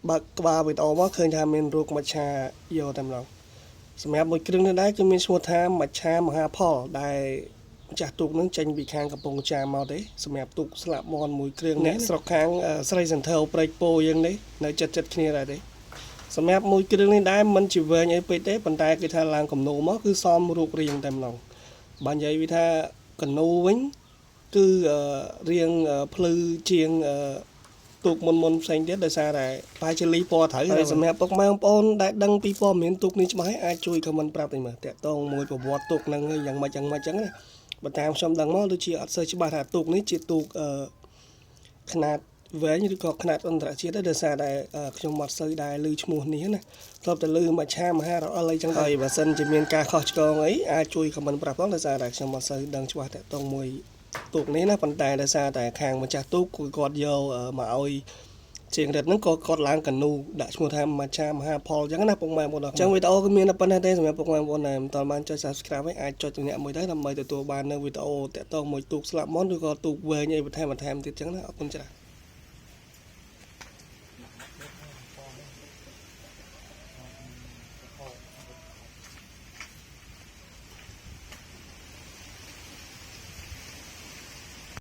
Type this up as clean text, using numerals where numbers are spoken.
បើក្បាលវីដេអូមកឃើញថាមានរូបមច្ឆាយកតែម្ដងសម្រាប់មួយគ្រឿងនេះដែរគឺមានឈ្មោះថាមច្ឆាមហាផលដែលម្ចាស់ទូកនឹងចេញពីខាងកំពង់ចាមមកទេសម្រាប់ទូកស្លាប់មន់មួយគ្រឿងនេះស្រុកខាងស្រីសន្ធើព្រែកពោយ៉ាងនេះនៅចិត្តគ្នាដែរទេសម្រាប់មួយគ្រឿងនេះដែរមិនជាវែងអីពេកទេប៉ុន្តែគេថាឡើងគំនូមកគឺសមរូបរាងតែម្ដងបើនិយាយវាថាកនូវិញគឺរាងភ្លឺជាងទូកមុនផ្សេងទៀតដោយសារតែបែរជាលីពណ៌ត្រូវហើយសម្រាប់ពុកម៉ែបងប្អូនដែលដឹងពីព័ត៌មានទូកនេះច្បាស់អាចជួយខមមិនប្រាប់ទៅមើលតាក់ទងមួយប្រវត្តិទូកហ្នឹងយ៉ាងម៉េចចឹងណាបើតាមខ្ញុំដឹងមកដូចជាអត់សូវច្បាស់ថាទូកនេះជាទូកຂະຫນាតវែងឬក៏ຂະຫນាតអន្តរជាតិដោយសារតែខ្ញុំអត់សូវដែរឮឈ្មោះនេះណាធ្លាប់តែឮមច្ឆាមហារអិលអីចឹងហើយបើសិនជាមានការខុសឆ្គងអីអាចជួយខមមិនប្រាប់ផងដោយសារតែខ្ញុំអត់សូវដឹងច្បាស់តាក់ទងមួយទូកនេះណាប៉ុន្តែដោយសារតែខាងម្ចាស់ទូកគាត់យកមកឲ្យជាងរិទ្ធហ្នឹងក៏គាត់ឡើងកានូដាក់ឈ្មោះថាមច្ឆាមហាផលអញ្ចឹងណាពុកម៉ែបងប្អូនអញ្ចឹងវីដេអូគឺមានតែប៉ុណ្ណេះទេសម្រាប់ពុកម៉ែបងប្អូនដែលមិនទាន់បានចុច Subscribe ឲ្យអាចចុចទំនាក់មួយទៅដើម្បីទទួលបាននៅវីដេអូតាក់ទងមួយទូកស្លាប់មន់ឬក៏ទូកវែងអីបន្ថែមទៀតអញ្ចឹងណាអរគុណច្រើន